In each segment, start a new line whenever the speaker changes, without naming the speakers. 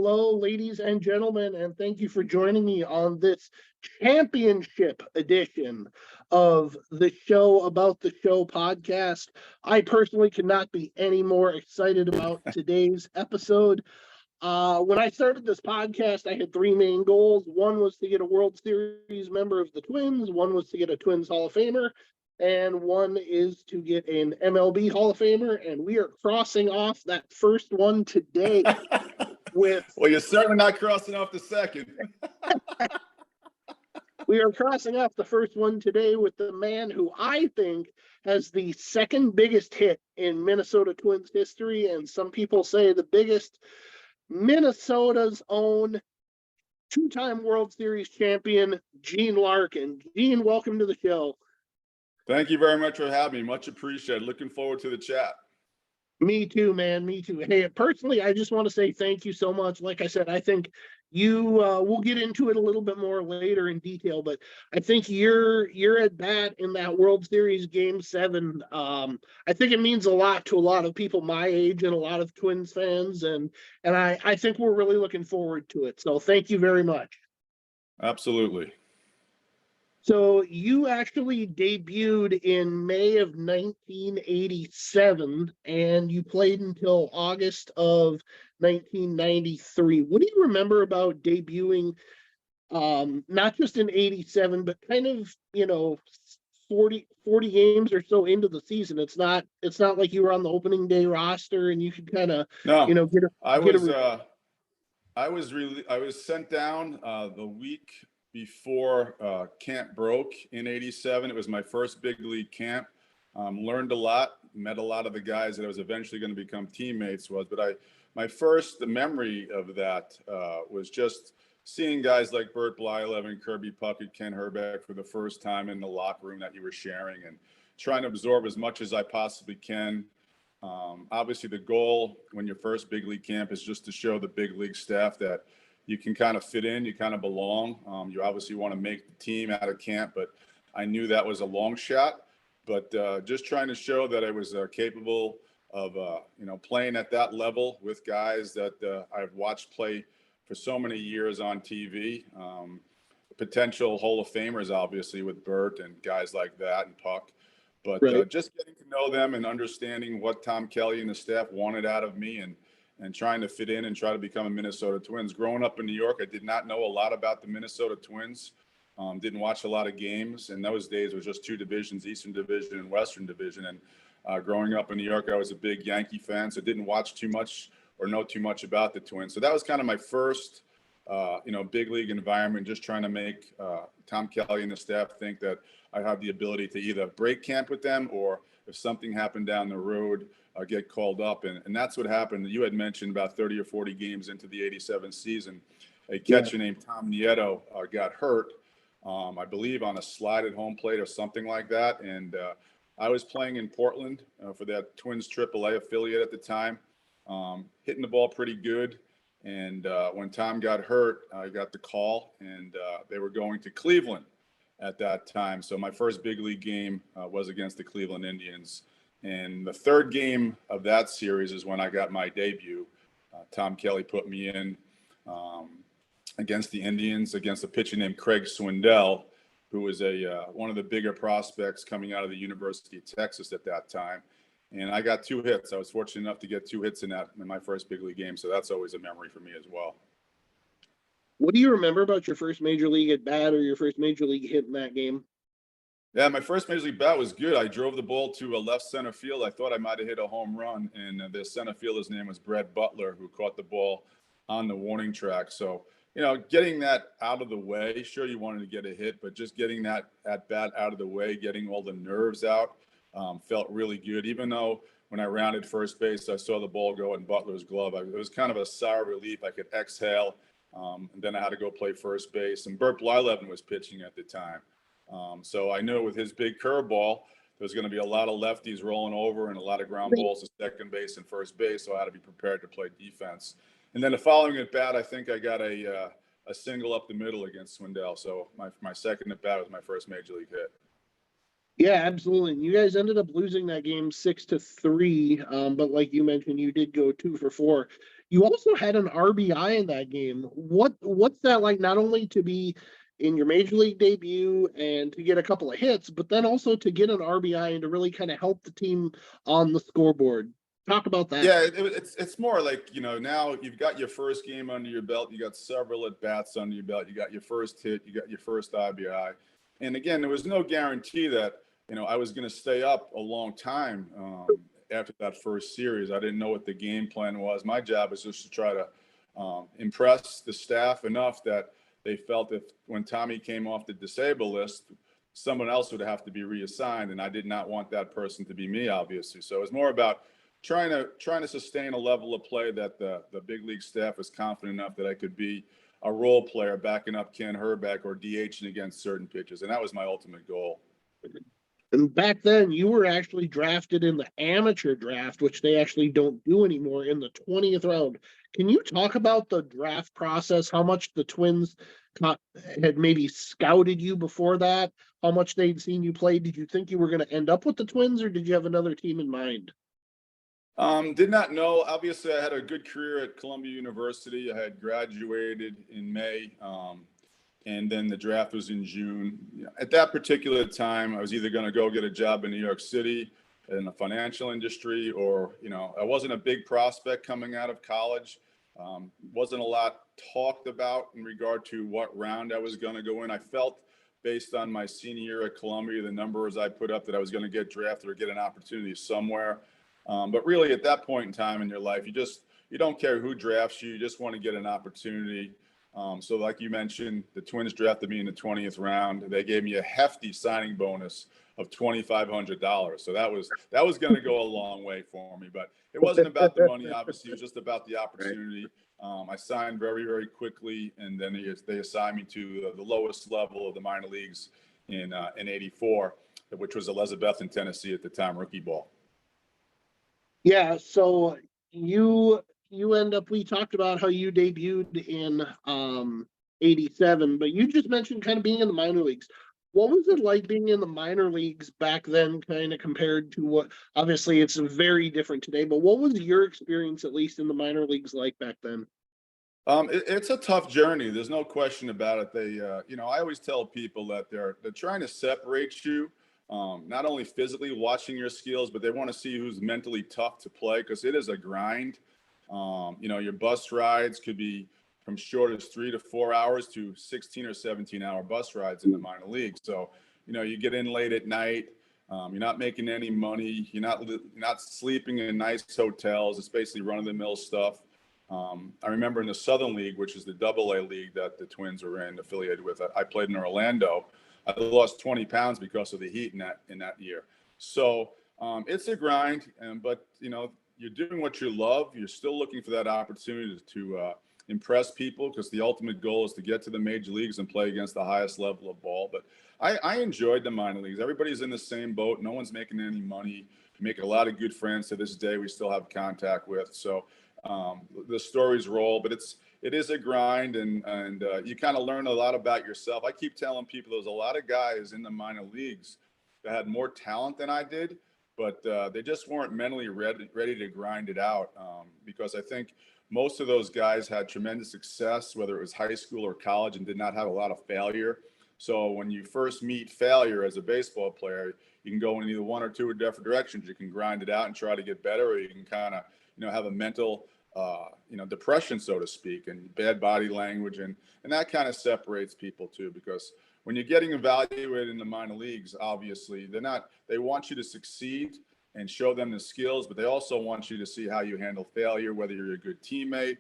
hello, ladies and gentlemen, and thank you for joining me on this championship edition of the Show About the Show podcast. I personally cannot be any more excited about today's episode. When I started this podcast, I had three main goals. One was to get a World Series member of the Twins, one was to get a Twins Hall of Famer, and one is to get an MLB Hall of Famer, and we are crossing off that first one today with...
Well, you're certainly not crossing off the second.
We are crossing off the first one today with the man who I think has the second biggest hit in Minnesota Twins history, and some people say the biggest. Minnesota's own two-time World Series champion, Gene Larkin. Gene, welcome to the show.
Thank you very much for having me. Much appreciated. Looking forward to the chat.
Me too, man. Me too. Hey, personally, I just want to say thank you so much. Like I said, I think we'll get into it a little bit more later in detail, but I think you're at bat in that World Series Game 7. I think it means a lot to a lot of people my age and a lot of Twins fans, and I think we're really looking forward to it. So thank you very much.
Absolutely.
So you actually debuted in May of 1987, and you played until August of 1993. What do you remember about debuting, not just in 87, but kind of, 40 games or so into the season? It's not like you were on the opening day roster and you could kind of,
I was sent down the week before camp broke in 87. It was my first big league camp. Learned a lot, met a lot of the guys that I was eventually going to become teammates with. But my first memory of that was just seeing guys like Bert Blyleven, Kirby Puckett, Ken Herbeck for the first time in the locker room that you were sharing, and trying to absorb as much as I possibly can. Obviously, the goal when your first big league camp is just to show the big league staff that you can kind of fit in, you kind of belong. You obviously want to make the team out of camp, but I knew that was a long shot. But just trying to show that I was capable of, playing at that level with guys that I've watched play for so many years on TV. Potential Hall of Famers, obviously, with Bert and guys like that and Puck. But
right.
Just getting to know them and understanding what Tom Kelly and the staff wanted out of me, and trying to fit in and try to become a Minnesota Twins. Growing up in New York, I did not know a lot about the Minnesota Twins. Didn't watch a lot of games. In those days, it was just two divisions, Eastern Division and Western Division. And growing up in New York, I was a big Yankee fan, so didn't watch too much or know too much about the Twins. So that was kind of my first, big league environment, just trying to make Tom Kelly and the staff think that I have the ability to either break camp with them, or if something happened down the road, get called up. And that's what happened. You had mentioned about 30 or 40 games into the 87 season, a catcher named Tom Nieto got hurt, I believe on a slide at home plate or something like that. And I was playing in Portland for that Twins AAA affiliate at the time, hitting the ball pretty good. And when Tom got hurt, I got the call, and they were going to Cleveland at that time. So my first big league game was against the Cleveland Indians. And the third game of that series is when I got my debut. Tom Kelly put me in against the Indians, against a pitcher named Craig Swindell, who was one of the bigger prospects coming out of the University of Texas at that time. And I got 2 hits. I was fortunate enough to get 2 hits in my first big league game. So that's always a memory for me as well.
What do you remember about your first major league at bat or your first major league hit in that game?
Yeah, my first major league bat was good. I drove the ball to a left center field. I thought I might have hit a home run, and the center fielder's name was Brett Butler, who caught the ball on the warning track. So, getting that out of the way, sure, you wanted to get a hit, but just getting that at bat out of the way, getting all the nerves out, felt really good. Even though when I rounded first base, I saw the ball go in Butler's glove, it was kind of a sigh of relief. I could exhale, and then I had to go play first base. And Bert Blyleven was pitching at the time. So I knew with his big curveball, there's going to be a lot of lefties rolling over and a lot of ground balls to second base and first base. So I had to be prepared to play defense. And then the following at bat, I think I got a single up the middle against Swindell. So my second at bat was my first major league hit.
Yeah, absolutely. And you guys ended up losing that game 6-3. But like you mentioned, you did go 2 for 4. You also had an RBI in that game. What's that like? Not only to be in your major league debut and to get a couple of hits, but then also to get an RBI and to really kind of help the team on the scoreboard. Talk about that.
Yeah, it's more like, now you've got your first game under your belt. You got several at bats under your belt. You got your first hit. You got your first RBI. And again, there was no guarantee that, I was going to stay up a long time after that first series. I didn't know what the game plan was. My job was just to try to impress the staff enough that they felt if when Tommy came off the disabled list, someone else would have to be reassigned. And I did not want that person to be me, obviously. So it was more about trying to sustain a level of play that the big league staff was confident enough that I could be a role player backing up Ken Herbeck or DHing against certain pitches. And that was my ultimate goal.
And back then, you were actually drafted in the amateur draft, which they actually don't do anymore, in the 20th round. Can you talk about the draft process? How much the Twins had maybe scouted you before that? How much they'd seen you play? Did you think you were going to end up with the Twins, or did you have another team in mind?
Did not know. Obviously, I had a good career at Columbia University. I had graduated in May, and then the draft was in June. At that particular time, I was either going to go get a job in New York City in the financial industry, or I wasn't a big prospect coming out of college. Wasn't a lot talked about in regard to what round I was going to go in. I felt, based on my senior year at Columbia, the numbers I put up, that I was going to get drafted or get an opportunity somewhere. But really, at that point in time in your life, you don't care who drafts you. You just want to get an opportunity. So like you mentioned, the Twins drafted me in the 20th round. They gave me a hefty signing bonus of $2,500. So that was going to go a long way for me. But it wasn't about the money, obviously. It was just about the opportunity. I signed very, very quickly, and then they assigned me to the lowest level of the minor leagues in '84, which was Elizabethton, Tennessee at the time, rookie ball.
Yeah, so you end up, we talked about how you debuted in 87, but you just mentioned kind of being in the minor leagues. What was it like being in the minor leagues back then, kind of compared to what, obviously it's very different today, but what was your experience, at least in the minor leagues, like back then?
It's a tough journey. There's no question about it. I always tell people that they're trying to separate you, not only physically watching your skills, but they want to see who's mentally tough to play, because it is a grind. Your bus rides could be from short as 3 to 4 hours to 16 or 17-hour bus rides in the minor leagues. So, you get in late at night. You're not making any money. You're not sleeping in nice hotels. It's basically run-of-the-mill stuff. I remember in the Southern League, which is the AA league that the Twins were affiliated with, I played in Orlando. I lost 20 pounds because of the heat in that year. So it's a grind, but you're doing what you love. You're still looking for that opportunity to impress people, because the ultimate goal is to get to the major leagues and play against the highest level of ball. But I enjoyed the minor leagues. Everybody's in the same boat. No one's making any money. You make a lot of good friends to this day we still have contact with. So the stories roll, but it is a grind, and you kind of learn a lot about yourself. I keep telling people there's a lot of guys in the minor leagues that had more talent than I did, but they just weren't mentally ready to grind it out, because I think most of those guys had tremendous success, whether it was high school or college, and did not have a lot of failure. So when you first meet failure as a baseball player, you can go in either one or two different directions. You can grind it out and try to get better, or you can kind of have a mental depression, so to speak, and bad body language. And that kind of separates people too, because when you're getting evaluated in the minor leagues, obviously they want you to succeed and show them the skills, but they also want you to see how you handle failure, whether you're a good teammate,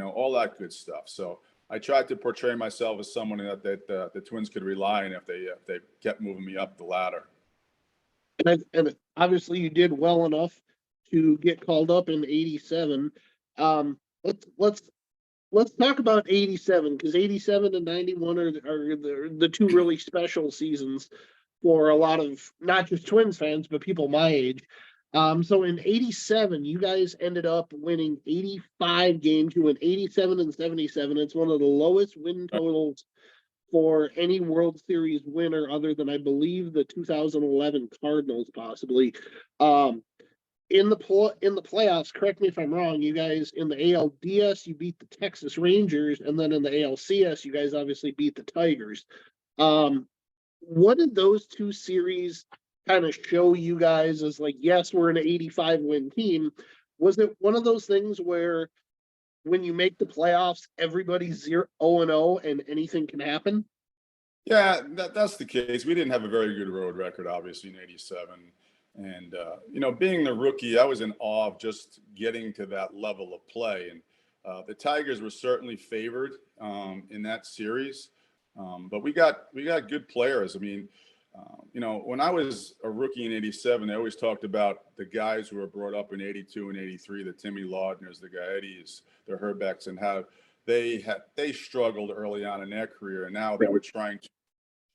all that good stuff. So I tried to portray myself as someone that the Twins could rely on if they kept moving me up the ladder.
And obviously you did well enough to get called up in 87. Let's talk about 87, because 87 and 91 are the two really special seasons for a lot of not just Twins fans, but people my age. So in 87, you guys ended up winning 85 games. You went 87 and 77. It's one of the lowest win totals for any World Series winner, other than, I believe, the 2011 Cardinals, possibly. in the playoffs, correct me if I'm wrong, you guys in the ALDS, you beat the Texas Rangers, and then in the ALCS, you guys obviously beat the Tigers. What did those two series kind of show you guys as like, yes, we're an 85 win team? Was it one of those things where when you make the playoffs, everybody's 0-0 and anything can happen?
Yeah, that's the case. We didn't have a very good road record, obviously, in '87. And, being the rookie, I was in awe of just getting to that level of play. And the Tigers were certainly favored in that series. But we got good players. I mean, when I was a rookie in '87, they always talked about the guys who were brought up in '82 and '83, the Timmy Laudners, the Gaettis, the Herbecks, and how they struggled early on in their career, and now they were trying to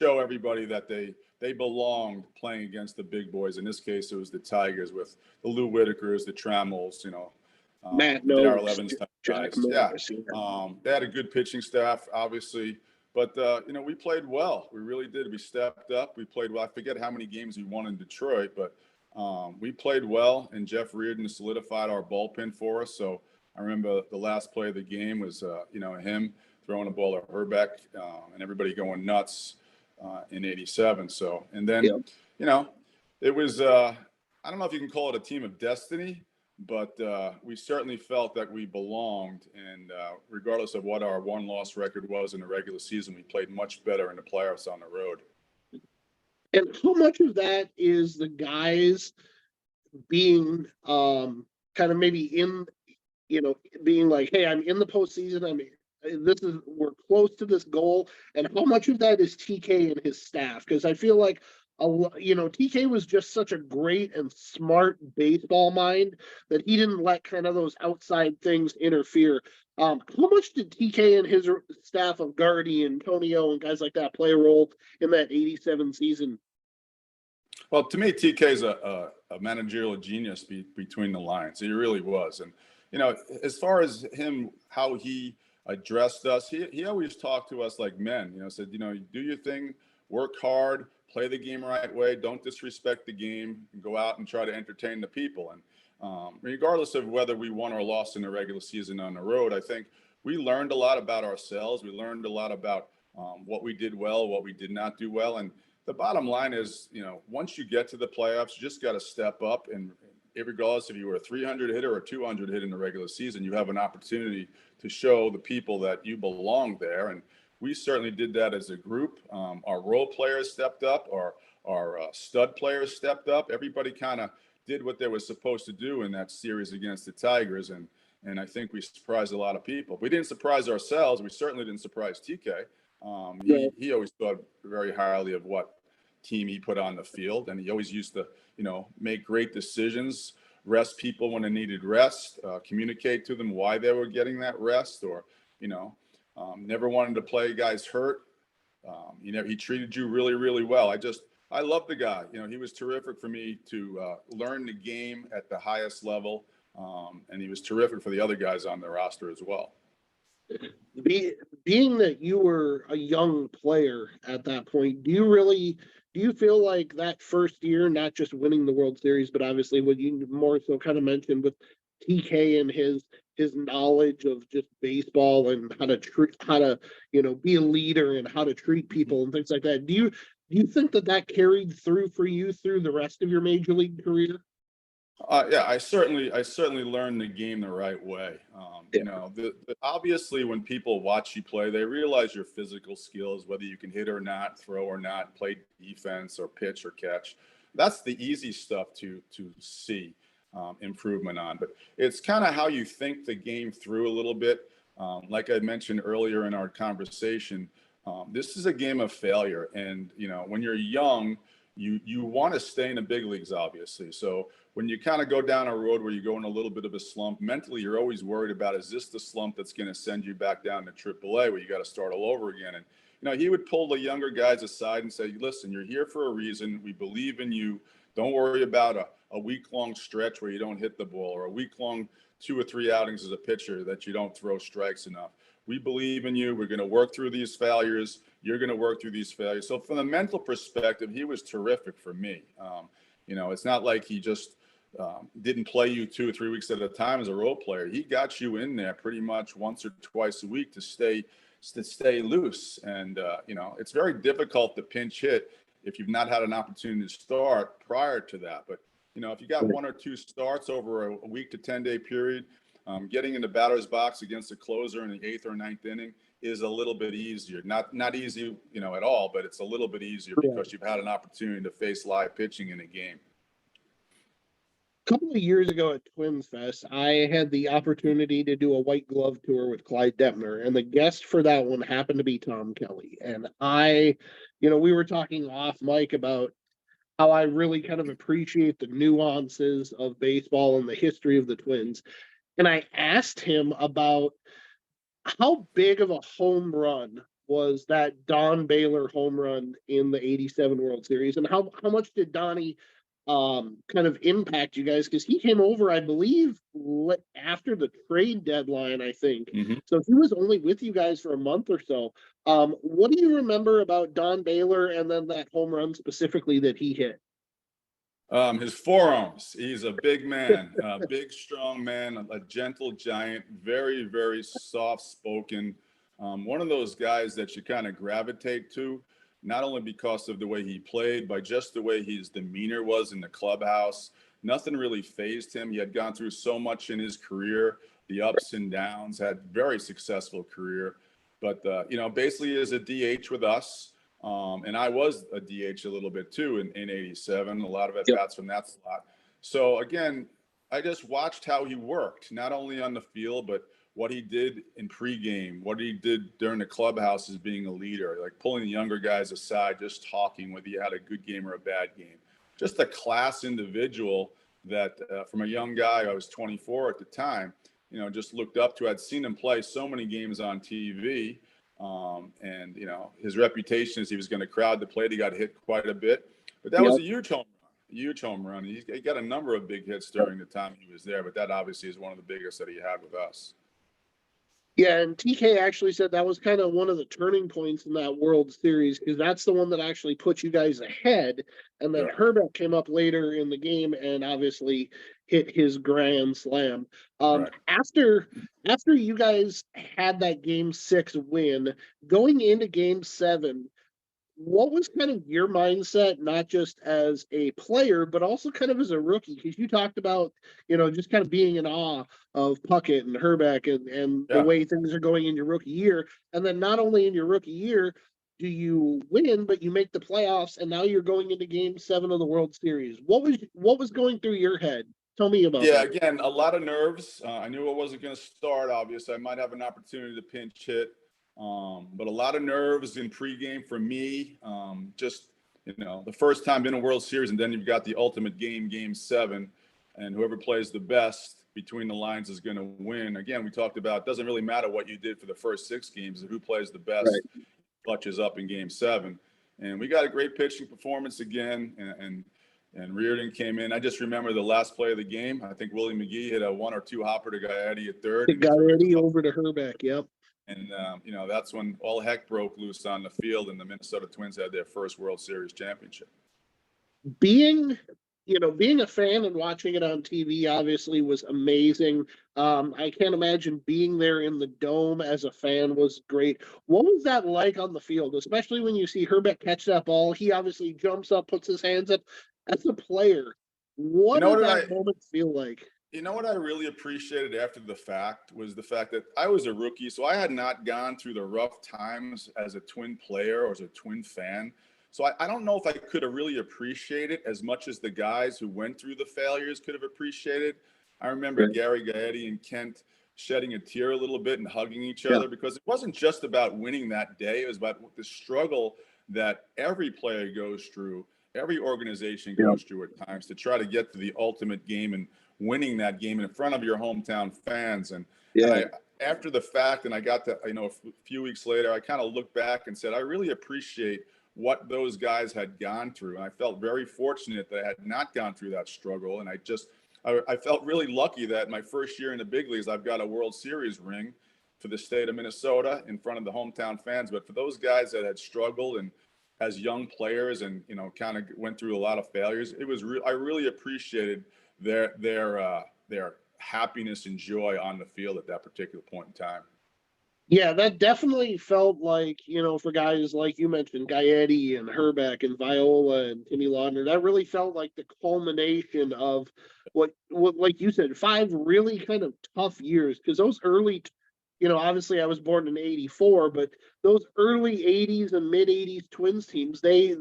show everybody that they belonged playing against the big boys. In this case, it was the Tigers with the Lou Whitakers, the Trammels,
Matt
Darrell
Noakes,
Evans type
Jack
guys. Yeah,
Morris.
they had a good pitching staff, obviously, but we played well. We really did. We stepped up. We played well. I forget how many games we won in Detroit, but we played well, and Jeff Reardon solidified our bullpen for us. So I remember the last play of the game was him throwing a ball at Herbeck and everybody going nuts in '87. So, and then, it was, I don't know if you can call it a team of destiny, but we certainly felt that we belonged. And regardless of what our one-loss record was in the regular season, we played much better in the playoffs on the road.
And how much of that is the guys being kind of maybe in, being like, hey, I'm in the postseason. We're close to this goal. And how much of that is TK and his staff? Because I feel like, TK was just such a great and smart baseball mind that he didn't let kind of those outside things interfere. How much did TK and his staff of Gardy and Tonio and guys like that play a role in that '87 season?
Well, to me, TK is a managerial genius between the lines. He really was. And, as far as him, how he addressed us, he always talked to us like men, said, do your thing, work hard, play the game right way, don't disrespect the game, and go out and try to entertain the people. And regardless of whether we won or lost in the regular season on the road, I think we learned a lot about ourselves. We learned a lot about what we did well, what we did not do well. And the bottom line is, once you get to the playoffs, you just got to step up. And regardless if you were a 300 hitter or a 200 hit in the regular season, you have an opportunity to show the people that you belong there. And we certainly did that as a group. Our role players stepped up. Our stud players stepped up. Everybody kind of did what they were supposed to do in that series against the Tigers. And I think we surprised a lot of people. We didn't surprise ourselves. We certainly didn't surprise TK. He always thought very highly of what team he put on the field, and he always used to make great decisions, rest people when they needed rest, communicate to them why they were getting that rest, or never wanted to play guys hurt. He treated you really, really well. I love the guy. He was terrific for me to learn the game at the highest level, and he was terrific for the other guys on the roster as well.
Being that you were a young player at that point, do you feel like that first year, not just winning the World Series, but obviously what you more so kind of mentioned with TK and his knowledge of just baseball and how to be a leader and how to treat people and things like that. Do you think that carried through for you through the rest of your major league career?
Yeah, I certainly learned the game the right way. Obviously, when people watch you play, they realize your physical skills, whether you can hit or not, throw or not, play defense or pitch or catch. That's the easy stuff to see improvement on. But it's kind of how you think the game through a little bit. Like I mentioned earlier in our conversation, this is a game of failure. And, when you're young, you want to stay in the big leagues, obviously. So when you kind of go down a road where you go in a little bit of a slump, mentally, you're always worried about, is this the slump that's going to send you back down to AAA where you got to start all over again? And, he would pull the younger guys aside and say, listen, you're here for a reason. We believe in you. Don't worry about a week-long stretch where you don't hit the ball, or a week-long 2 or 3 outings as a pitcher that you don't throw strikes enough. We believe in you. We're going to work through these failures. You're going to work through these failures. So from the mental perspective, he was terrific for me. It's not like he just didn't play you 2 or 3 weeks at a time as a role player. He got you in there pretty much once or twice a week to stay loose. And it's very difficult to pinch hit if you've not had an opportunity to start prior to that. But if you got 1 or 2 starts over a week to 10-day period, getting in the batter's box against a closer in the 8th or 9th inning is a little bit easier. Not easy, at all, but it's a little bit easier because you've had an opportunity to face live pitching in a game.
A couple of years ago at Twins Fest, I had the opportunity to do a white glove tour with Clyde Deppner, and the guest for that one happened to be Tom Kelly. And we were talking off mic about how I really kind of appreciate the nuances of baseball and the history of the Twins. And I asked him about how big of a home run was that Don Baylor home run in the 87 World Series, and how much did Donnie kind of impact you guys? Because he came over, I believe, after the trade deadline, I think.
Mm-hmm.
So he was only with you guys for a month or so. What do you remember about Don Baylor and then that home run specifically that he hit?
His forearms. He's a big man, a big, strong man, a gentle giant, very, very soft-spoken. One of those guys that you kind of gravitate to, not only because of the way he played, but just the way his demeanor was in the clubhouse. Nothing really fazed him. He had gone through so much in his career, the ups and downs, had very successful career. But, basically as a DH with us, and I was a DH a little bit too in 87, a lot of at-bats from that slot. So again, I just watched how he worked, not only on the field, but what he did in pregame, what he did during the clubhouse as being a leader, like pulling the younger guys aside, just talking whether you had a good game or a bad game. Just a class individual that from a young guy, I was 24 at the time, just looked up to. I'd seen him play so many games on TV. And his reputation is he was going to crowd the plate. He got hit quite a bit, but that was a huge home run. He got a number of big hits during the time he was there, but that obviously is one of the biggest that he had with us.
Yeah, and TK actually said that was kind of one of the turning points in that World Series, because that's the one that actually put you guys ahead. And then Herbeck came up later in the game and obviously hit his grand slam.
Right.
After you guys had that Game 6 win, going into Game 7, what was kind of your mindset, not just as a player, but also kind of as a rookie? Because you talked about, just kind of being in awe of Puckett and Herbeck and the way things are going in your rookie year. And then not only in your rookie year do you win, but you make the playoffs, and now you're going into Game 7 of the World Series. What was going through your head? Tell me about that.
Yeah, again, a lot of nerves. I knew I wasn't going to start, obviously. I might have an opportunity to pinch hit. But a lot of nerves in pregame for me. The first time in a World Series, and then you've got the ultimate game, Game 7, and whoever plays the best between the lines is going to win. Again, we talked about it doesn't really matter what you did for the first 6 games, who plays the best clutches up in Game 7. And we got a great pitching performance again, and Reardon came in. I just remember the last play of the game. I think Willie McGee hit a 1 or 2 hopper to Gaetti at third.
Gaetti over to Herbeck, yep.
And, that's when all heck broke loose on the field, and the Minnesota Twins had their first World Series championship.
Being a fan and watching it on TV obviously was amazing. I can't imagine being there in the dome as a fan was great. What was that like on the field, especially when you see Herbeck catch that ball? He obviously jumps up, puts his hands up. As a player, what did that moment feel like?
You know what I really appreciated after the fact was the fact that I was a rookie, so I had not gone through the rough times as a Twin player or as a Twin fan. So I don't know if I could have really appreciated it as much as the guys who went through the failures could have appreciated. I remember Gary Gaetti and Kent shedding a tear a little bit and hugging each other, because it wasn't just about winning that day. It was about the struggle that every player goes through, every organization goes through at times to try to get to the ultimate game and winning that game in front of your hometown fans. And after the fact, and I got to, a few weeks later, I kind of looked back and said, I really appreciate what those guys had gone through. And I felt very fortunate that I had not gone through that struggle. And I felt really lucky that my first year in the big leagues, I've got a World Series ring for the state of Minnesota in front of the hometown fans. But for those guys that had struggled and as young players and, kind of went through a lot of failures, I really appreciated their happiness and joy on the field at that particular point in time.
Yeah, that definitely felt like, for guys like you mentioned, Gaetti and Herbeck and Viola and Timmy Laudner, that really felt like the culmination of what like you said, 5 really kind of tough years. Because those early, obviously I was born in '84, but those early '80s and mid '80s Twins teams, they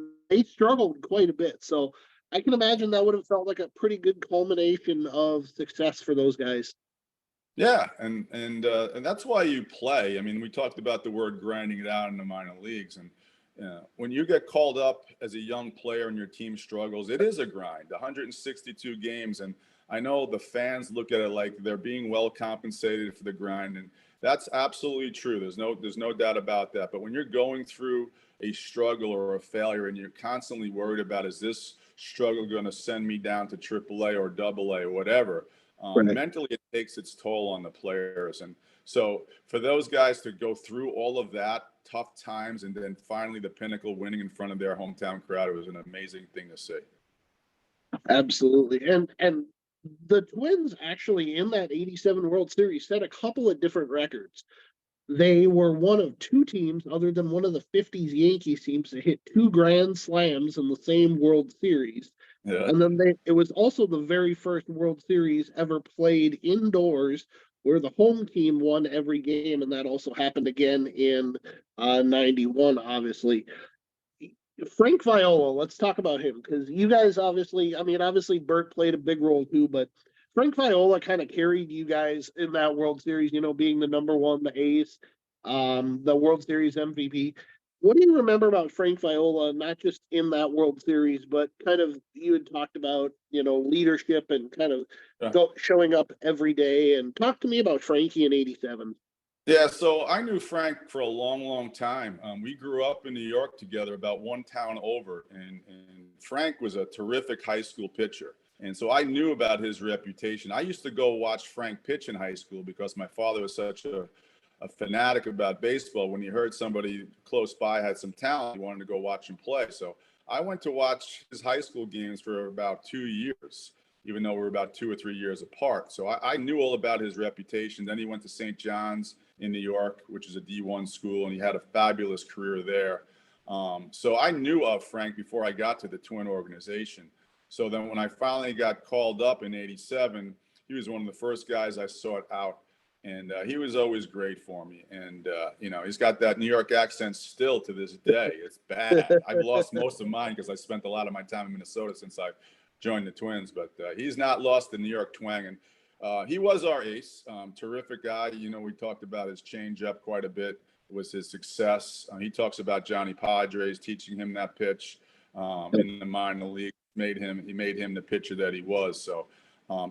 struggled quite a bit. So I can imagine that would have felt like a pretty good culmination of success for those guys.
Yeah, and that's why you play. I mean, we talked about the word grinding it out in the minor leagues, and when you get called up as a young player and your team struggles, it is a grind. 162 games, and I know the fans look at it like they're being well compensated for the grind, and that's absolutely true. There's no doubt about that. But when you're going through a struggle or a failure, and you're constantly worried about, is this struggle going to send me down to AAA or AA or whatever?
Right.
Mentally, it takes its toll on the players. And so for those guys to go through all of that tough times and then finally the pinnacle winning in front of their hometown crowd, it was an amazing thing to see.
Absolutely. And the Twins actually in that '87 World Series set a couple of different records. They were one of two teams, other than one of the '50s Yankees teams, to hit two grand slams in the same World Series.
Yeah.
And then it was also the very first World Series ever played indoors where the home team won every game. And that also happened again in '91, obviously. Frank Viola, let's talk about him because you guys obviously Bert played a big role too, but Frank Viola kind of carried you guys in that World Series, being the number one, the ace, the World Series MVP. What do you remember about Frank Viola, not just in that World Series, but kind of you had talked about, leadership and kind of
Yeah.
showing up every day, and talk to me about Frankie in '87.
Yeah, so I knew Frank for a long, long time. We grew up in New York together, about one town over, and Frank was a terrific high school pitcher. And so I knew about his reputation. I used to go watch Frank pitch in high school because my father was such a fanatic about baseball. When he heard somebody close by had some talent, he wanted to go watch him play. So I went to watch his high school games for about 2 years, even though we were about 2 or 3 years apart. So I knew all about his reputation. Then he went to St. John's in New York, which is a D1 school, and he had a fabulous career there. So I knew of Frank before I got to the Twin organization. So then when I finally got called up in '87, he was one of the first guys I sought out. And he was always great for me. And, he's got that New York accent still to this day. It's bad. I've lost most of mine because I spent a lot of my time in Minnesota since I joined the Twins. But he's not lost the New York twang. And he was our ace. Terrific guy. We talked about his changeup quite a bit. Was his success. He talks about Johnny Padres teaching him that pitch in the minor league. He made him the pitcher that he was. So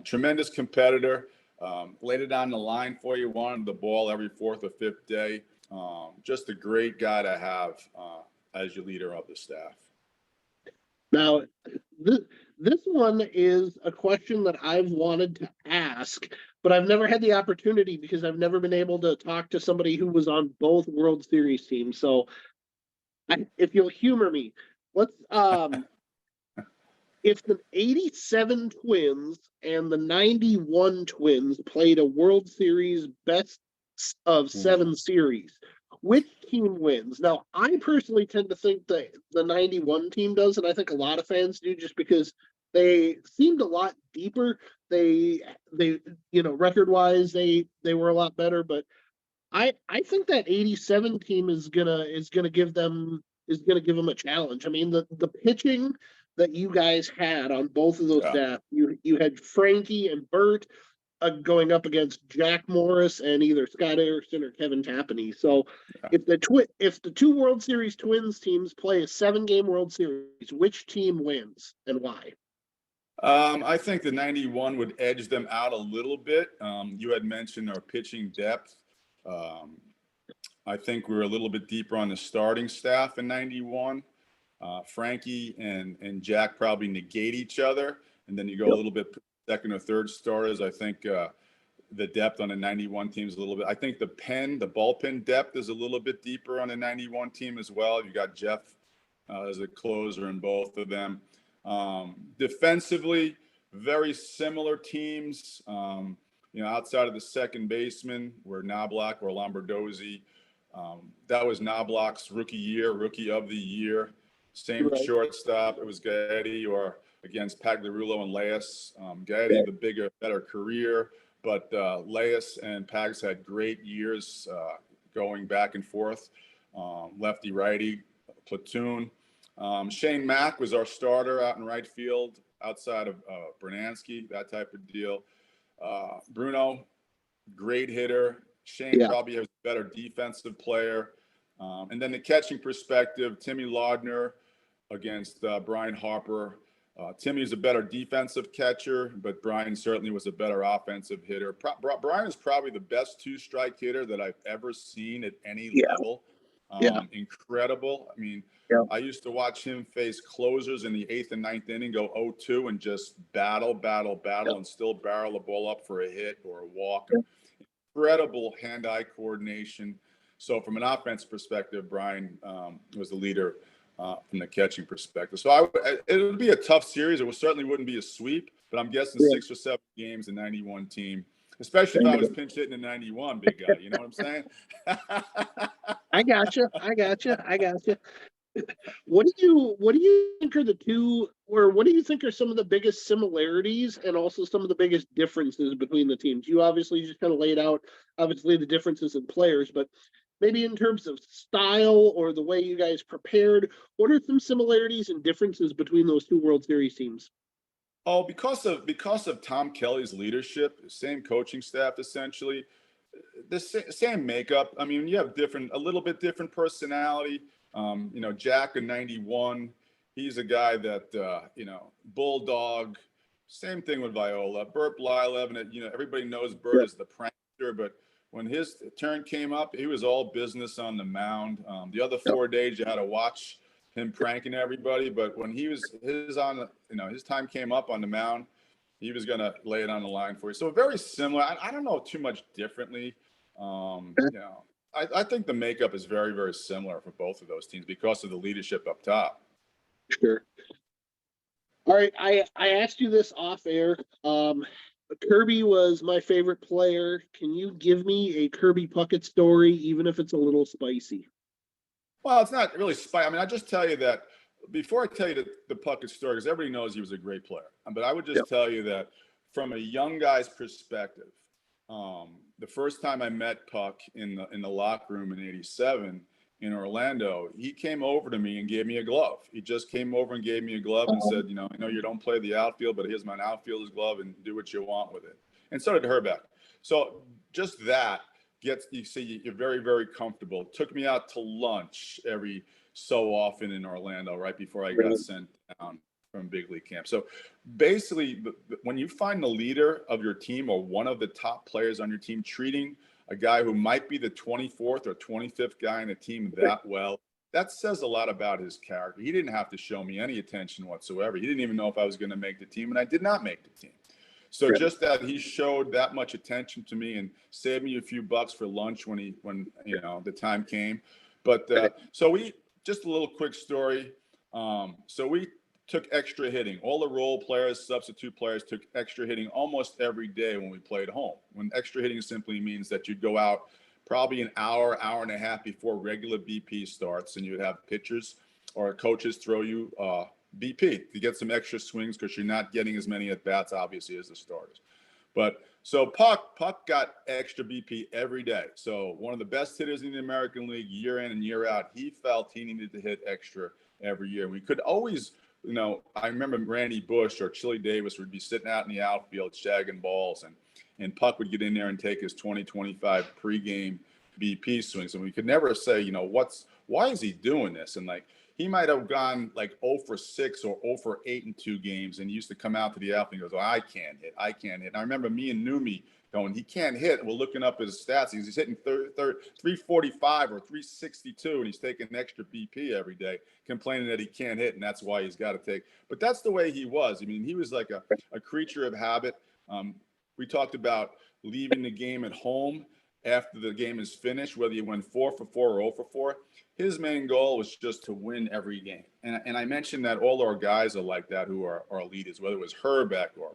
tremendous competitor. Laid it on the line for you, wanted the ball every fourth or fifth day. Just a great guy to have as your leader of the staff.
Now, this one is a question that I've wanted to ask, but I've never had the opportunity because I've never been able to talk to somebody who was on both World Series teams. So, if you'll humor me, let's if the '87 Twins and the '91 Twins played a World Series best of 7 series, which team wins? Now, I personally tend to think that the '91 team does, and I think a lot of fans do, just because they seemed a lot deeper. They record wise, they were a lot better, but I think that '87 team is gonna give them a challenge. I mean, the pitching that you guys had on both of those
Yeah.
staff, you had Frankie and Bert going up against Jack Morris and either Scott Erickson or Kevin Tapani. So
Yeah.
if the two World Series Twins teams play a 7-game World Series, which team wins and why?
I think the '91 would edge them out a little bit. You had mentioned our pitching depth. I think we were a little bit deeper on the starting staff in '91. Frankie and Jack probably negate each other, and then you go a little bit second or third starters. I think the depth on the '91 team is a little bit. I think the bullpen depth is a little bit deeper on the '91 team as well. You got Jeff as a closer in both of them. Defensively, very similar teams. Outside of the second baseman, were Knobloch or Lombardozzi. That was Knobloch's rookie of the year. Same
Right.
shortstop. It was Gaetti or against Pagliarulo and Leyes. Gaetti, the better career, but Leyes and Pags had great years going back and forth. Lefty, righty, platoon. Shane Mack was our starter out in right field outside of Bernansky, that type of deal. Bruno, great hitter. Shane probably has a better defensive player. And then the catching perspective, Timmy Laudner against Brian Harper. Timmy's a better defensive catcher, but Brian certainly was a better offensive hitter. Brian is probably the best two-strike hitter that I've ever seen at any level. Incredible. I mean, I used to watch him face closers in the 8th and 9th inning, go 0-2 and just battle, and still barrel the ball up for a hit or a walk. Incredible hand-eye coordination. So from an offense perspective, Brian was the leader from the catching perspective. So it would be a tough series. It certainly wouldn't be a sweep, but I'm guessing 6 or 7 games, the 91 team, especially if I was pinch hitting in 91, big guy. You know what I'm saying?
I gotcha. What do you think are the two, or what do you think are some of the biggest similarities and also some of the biggest differences between the teams? You obviously just kind of laid out, obviously, the differences in players, but maybe in terms of style or the way you guys prepared, what are some similarities and differences between those two World Series teams?
Oh, because of Tom Kelly's leadership, same coaching staff, essentially, the same makeup. I mean, you have a little bit different personality. Jack in 91, he's a guy that, bulldog. Same thing with Viola. Burt Blyleven, everybody knows Burt is the prankster, but when his turn came up, he was all business on the mound. The other 4 days, you had to watch him pranking everybody, but when his time came up on the mound, he was going to lay it on the line for you. So very similar. I don't know too much differently. I think the makeup is very, very similar for both of those teams because of the leadership up top.
Sure. All right. I asked you this off air. Kirby was my favorite player. Can you give me a Kirby Puckett story, even if it's a little spicy?
Well, it's not really spicy. I mean, I just tell you that before I tell you the Puckett story, because everybody knows he was a great player. But I would just tell you that from a young guy's perspective, the first time I met Puck in the locker room in '87 in Orlando, he came over to me and gave me a glove. He just came over and gave me a glove and said, I know you don't play the outfield, but here's my outfielder's glove and do what you want with it. And so did Herbeck. So just that you're very, very comfortable. It took me out to lunch every so often in Orlando right before I got sent down from big league camp. So basically, when you find the leader of your team or one of the top players on your team treating a guy who might be the 24th or 25th guy in the team that well, that says a lot about his character. He didn't have to show me any attention whatsoever. He didn't even know if I was going to make the team, and I did not make the team. So just that he showed that much attention to me and saved me a few bucks for lunch when the time came. But so just a little quick story. So we took extra hitting. All the role players, substitute players took extra hitting almost every day when we played home. When extra hitting simply means that you'd go out probably an hour and a half before regular BP starts, and you'd have pitchers or coaches throw you BP to get some extra swings because you're not getting as many at bats, obviously, as the starters. But so Puck got extra BP every day. So one of the best hitters in the American League year in and year out, he felt he needed to hit extra every year. We could always, I remember Randy Bush or Chili Davis would be sitting out in the outfield shagging balls, and Puck would get in there and take his 20-25 pregame BP swings. And we could never say, why is he doing this? And he might have gone 0 for 6 or 0 for 8 in 2 games, and he used to come out to the outfield and goes, I can't hit. And I remember me and Numi going, he can't hit. We're looking up his stats. He's hitting 345 or 362, and he's taking extra BP every day, complaining that he can't hit, and that's why he's got to take. But that's the way he was. I mean, he was like a creature of habit. We talked about leaving the game at home. after the game is finished, whether you went 4 for 4 or 0 for 4. His main goal was just to win every game. And I mentioned that all our guys are like that who are leaders, whether it was Herbeck or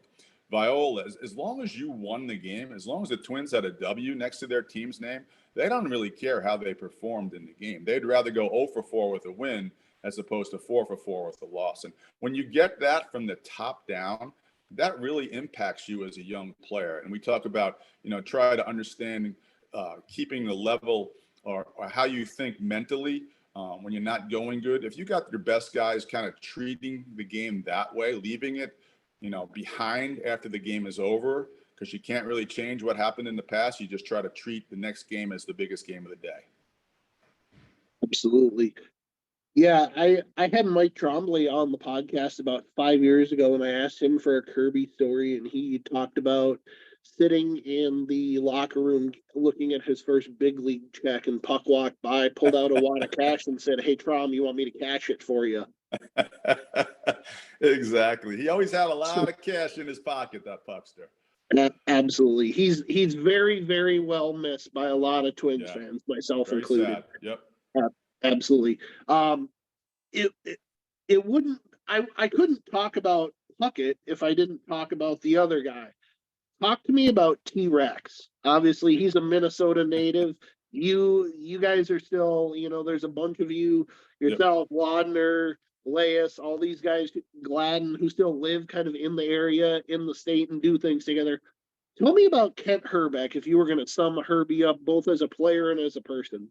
Viola. As long as you won the game, as long as the Twins had a W next to their team's name, they don't really care how they performed in the game. They'd rather go 0 for 4 with a win as opposed to 4 for 4 with a loss. And when you get that from the top down, that really impacts you as a young player. And we talk about, try to understand keeping the level or how you think mentally when you're not going good. If you got your best guys kind of treating the game that way, leaving it, behind after the game is over, because you can't really change what happened in the past. You just try to treat the next game as the biggest game of the day.
Absolutely. Yeah, I had Mike Trombley on the podcast about 5 years ago, and I asked him for a Kirby story, and he talked about sitting in the locker room looking at his first big league check, and Puck walked by, pulled out a wad of cash, and said, "Hey, Trom, you want me to cash it for you?"
Exactly. He always had a lot of cash in his pocket, that Puckster.
Absolutely. He's very, very well missed by a lot of Twins fans, myself
very
included.
Sad. Yep.
Absolutely. It wouldn't. I couldn't talk about Puckett if I didn't talk about the other guy. Talk to me about T-Rex. Obviously, he's a Minnesota native. You guys are still, there's a bunch of you, yourself, Wadner, Laius, all these guys, Gladden, who still live kind of in the area, in the state, and do things together. Tell me about Kent Herbeck, if you were going to sum Herbie up both as a player and as a person.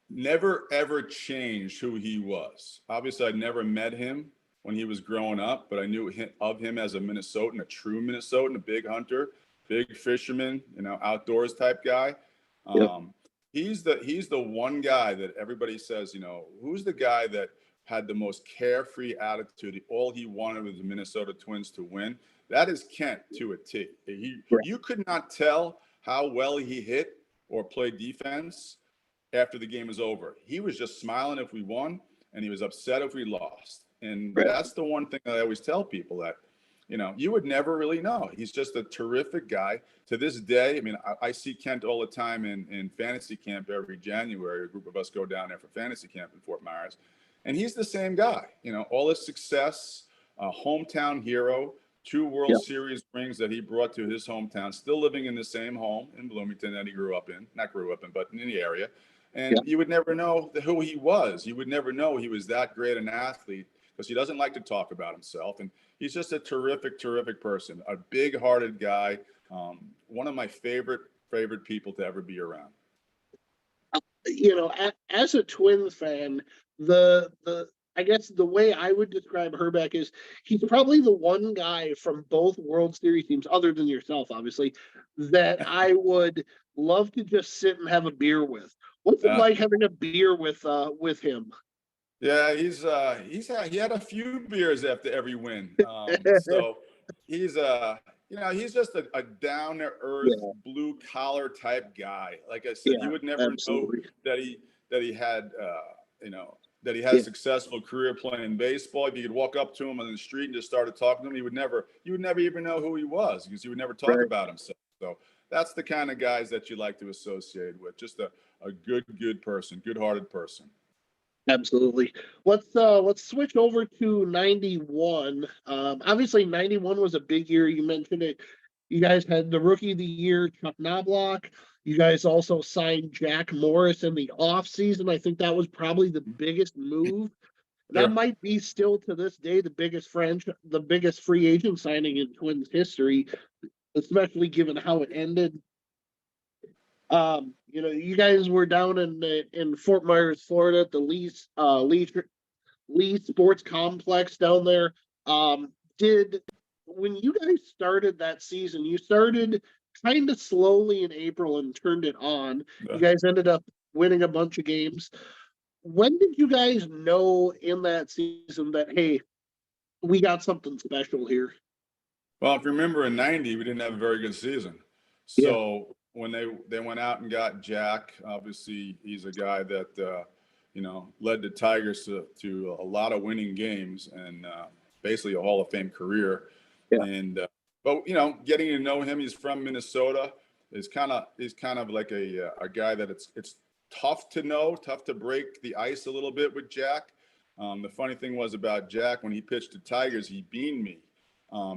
Never ever changed who he was. Obviously, I'd never met him when he was growing up, but I knew of him as a Minnesotan, a true Minnesotan, a big hunter, big fisherman, outdoors type guy.
Yep.
He's the one guy that everybody says, who's the guy that had the most carefree attitude? All he wanted was the Minnesota Twins to win. That is Kent to a T. You could not tell how well he hit or played defense after the game was over. He was just smiling if we won, and he was upset if we lost. And that's the one thing that I always tell people, that, you would never really know. He's just a terrific guy. To this day, I mean, I see Kent all the time in fantasy camp every January. A group of us go down there for fantasy camp in Fort Myers. And he's the same guy. All his success, hometown hero, 2 World Series rings that he brought to his hometown, still living in the same home in Bloomington that he but in the area. And you would never know who he was. You would never know he was that great an athlete, because he doesn't like to talk about himself. And he's just a terrific, terrific person, a big-hearted guy, one of my favorite people to ever be around.
As a Twins fan, I guess the way I would describe Herbeck is he's probably the one guy from both World Series teams, other than yourself, obviously, that I would love to just sit and have a beer with. What's it like having a beer with him?
Yeah, he had a few beers after every win. So he's he's just a down to earth, blue collar type guy. Like I said, you would never know that he had a successful career playing baseball. If you could walk up to him on the street and just started talking to him, you would never even know who he was, because he would never talk about himself. So that's the kind of guys that you like to associate with. Just a good person, good-hearted person.
Absolutely. Let's switch over to 91. Obviously 91 was a big year. You mentioned it. You guys had the Rookie of the Year, Chuck Knobloch. You guys also signed Jack Morris in the offseason. I think that was probably the biggest move. That might be still to this day the biggest free agent signing in Twins history, especially given how it ended. You guys were down in Fort Myers, Florida, at the Lee Sports Complex down there. When you guys started that season, you started kind of slowly in April and turned it on. You guys ended up winning a bunch of games. When did you guys know in that season that, hey, we got something special here?
Well, if you remember in 90, we didn't have a very good season. So when they went out and got Jack, obviously he's a guy that, led the Tigers to a lot of winning games and basically a Hall of Fame career. But, getting to know him, he's from Minnesota. is kind of like a guy that it's tough to know, tough to break the ice a little bit with Jack. The funny thing was about Jack, when he pitched to Tigers, he beaned me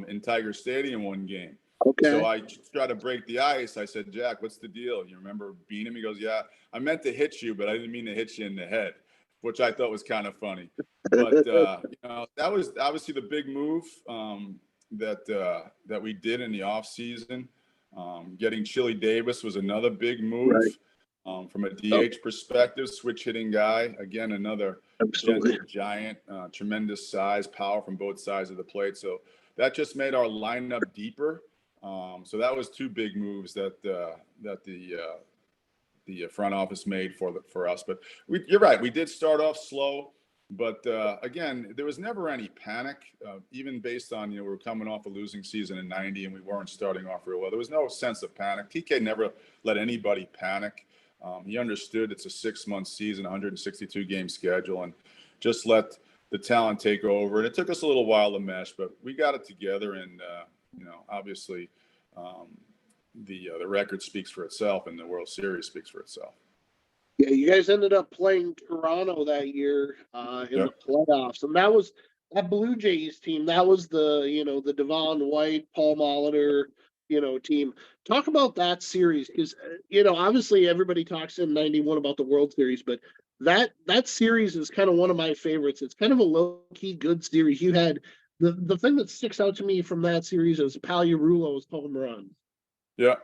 in Tiger Stadium one game.
Okay.
So I tried to break the ice. I said, Jack, what's the deal? You remember beating him? He goes, yeah, I meant to hit you, but I didn't mean to hit you in the head, which I thought was kind of funny. But that was obviously the big move that we did in the off season. Getting Chili Davis was another big move.
Right.
From a DH perspective, switch hitting guy. Again, another gentle giant, tremendous size, power from both sides of the plate. So that just made our lineup deeper. So that was two big moves that the front office made for us. But you're right, we did start off slow. But again, there was never any panic, even based on, we were coming off a losing season in '90 and we weren't starting off real well. There was no sense of panic. TK never let anybody panic. He understood it's a 6-month season, 162 game schedule, and just let the talent take over. And it took us a little while to mesh, but we got it together. And, obviously the record speaks for itself and the World Series speaks for itself.
Yeah, you guys ended up playing Toronto that year in the playoffs, and that Blue Jays team. That was the Devon White, Paul Molitor, team. Talk about that series, because obviously everybody talks in '91 about the World Series, but that series is kind of one of my favorites. It's kind of a low key good series. You had the thing that sticks out to me from that series is Pagliarulo's home run.
Yeah.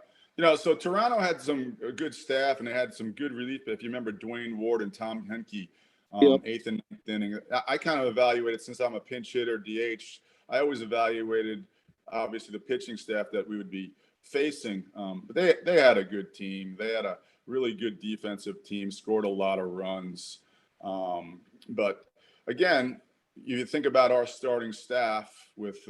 So Toronto had some good staff and they had some good relief. If you remember Dwayne Ward and Tom Henke, 8th and 9th inning. I kind of evaluated, since I'm a pinch hitter, DH, I always evaluated, obviously, the pitching staff that we would be facing. But they had a good team. They had a really good defensive team, scored a lot of runs. But again, you think about our starting staff with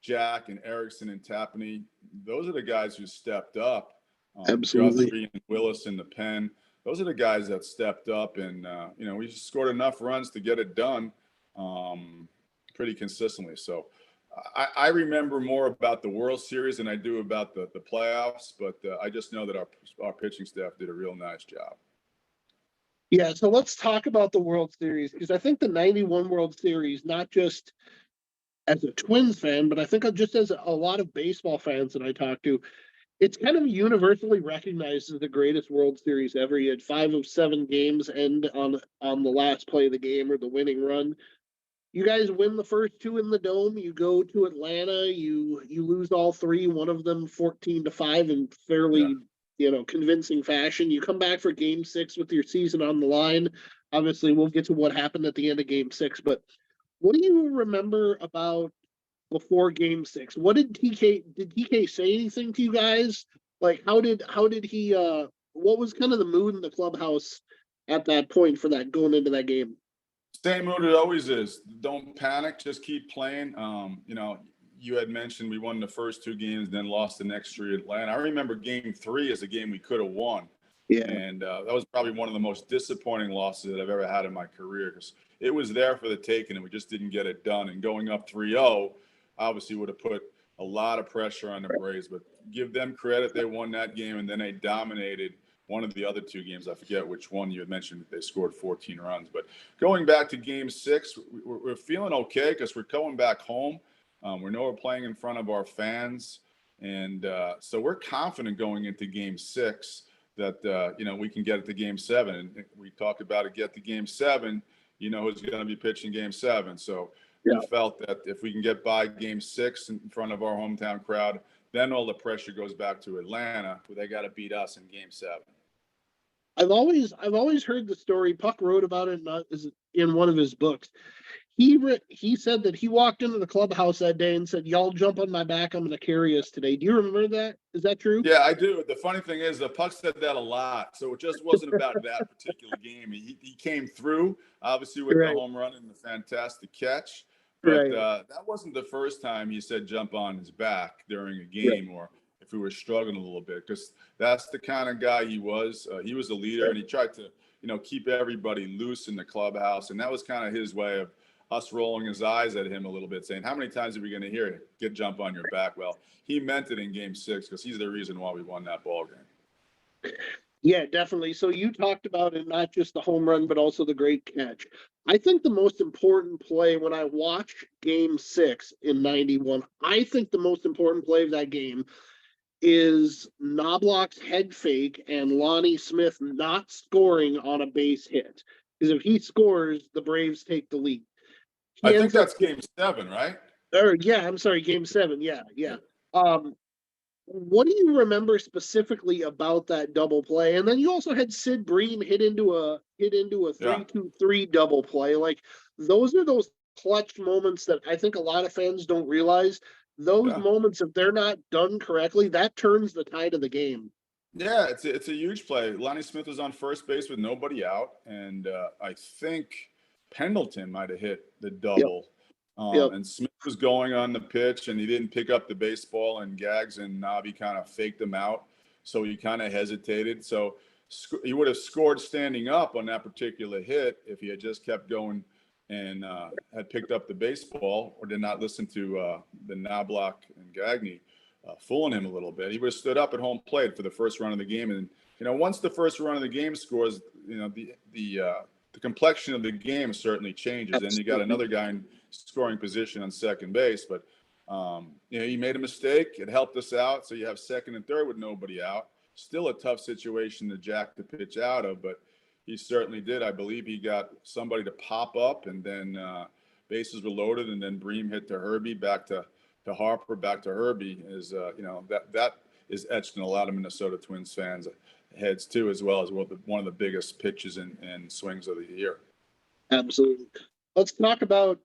Jack and Erickson and Tapani. Those are the guys who stepped up.
Absolutely.
Guthrie and Willis in the pen. Those are the guys that stepped up, and we just scored enough runs to get it done pretty consistently. So I remember more about the World Series than I do about the playoffs, but I just know that our pitching staff did a real nice job.
Yeah, so let's talk about the World Series, because I think the '91 World Series, not just as a Twins fan, but I think just as a lot of baseball fans that I talk to, it's kind of universally recognized as the greatest World Series ever. You had 5 of 7 games end on the last play of the game or the winning run. You guys win the first 2 in the Dome. You go to Atlanta. You lose all 3. One of them 14-5 in fairly convincing fashion. You come back for Game 6 with your season on the line. Obviously, we'll get to what happened at the end of Game 6, but what do you remember about before Game 6? What did TK say anything to you guys? Like, how did he what was kind of the mood in the clubhouse at that point for that going into that game?
Same mood it always is. Don't panic, just keep playing. You had mentioned we won the first 2 games, then lost the next 3 at Atlanta. I remember Game 3 as a game we could have won.
Yeah.
And that was probably one of the most disappointing losses that I've ever had in my career, because it was there for the taking and we just didn't get it done. And going up 3-0 obviously would have put a lot of pressure on the Braves, but give them credit. They won that game, and then they dominated one of the other 2 games. I forget which one you had mentioned. They scored 14 runs. But going back to Game 6, we're feeling okay because we're going back home. We know we're playing in front of our fans. And so we're confident going into Game 6 that, we can get it to Game 7. And we talked about it, get to Game 7, who's going to be pitching Game 7. So we felt that if we can get by Game 6 in front of our hometown crowd, then all the pressure goes back to Atlanta, where they got to beat us in Game 7.
I've always heard the story. Puck wrote about it in one of his books. He said that he walked into the clubhouse that day and said, "Y'all jump on my back. I'm going to carry us today." Do you remember that? Is that true?
Yeah, I do. The funny thing is, the Puck said that a lot, so it just wasn't about that particular game. He came through, obviously, with the home run and the fantastic catch. But that wasn't the first time he said jump on his back during a game or if we were struggling a little bit, because that's the kind of guy he was. He was a leader, and he tried to, keep everybody loose in the clubhouse, and that was kind of his way us rolling his eyes at him a little bit, saying, how many times are we going to hear it? Get jump on your back? Well, he meant it in game 6 because he's the reason why we won that ball game.
Yeah, definitely. So you talked about it, not just the home run, but also the great catch. I think the most important play when I watch game 6 in 91, I think the most important play of that game is Knobloch's head fake and Lonnie Smith not scoring on a base hit. Because if he scores, the Braves take the lead.
I think that's game 7, right?
Or yeah, I'm sorry, game 7. Yeah. What do you remember specifically about that double play? And then you also had Sid Bream hit into a 3-2-3 double play. Like those are those clutch moments that I think a lot of fans don't realize. Those moments, if they're not done correctly, that turns the tide of the game.
Yeah, it's a huge play. Lonnie Smith was on first base with nobody out, and I think Pendleton might have hit the double.
Yep.
And Smith was going on the pitch, and he didn't pick up the baseball, and Gags and Nabi kind of faked him out, so he kind of hesitated. So he would have scored standing up on that particular hit if he had just kept going and had picked up the baseball or did not listen to the Knobloch and Gagne fooling him a little bit. He would have stood up at home plate for the first run of the game. And, once the first run of the game scores, the complexion of the game certainly changes.
Absolutely.
And you got another guy in scoring position on second base. But, he made a mistake. It helped us out. So you have second and third with nobody out. Still a tough situation to Jack to pitch out of, but he certainly did. I believe he got somebody to pop up, and then bases were loaded, and then Bream hit to Herbie, back to Harper, back to Herbie. Is that is etched in a lot of Minnesota Twins fans' heads too, as well as one of the biggest pitches and swings of the year.
Absolutely. Let's talk about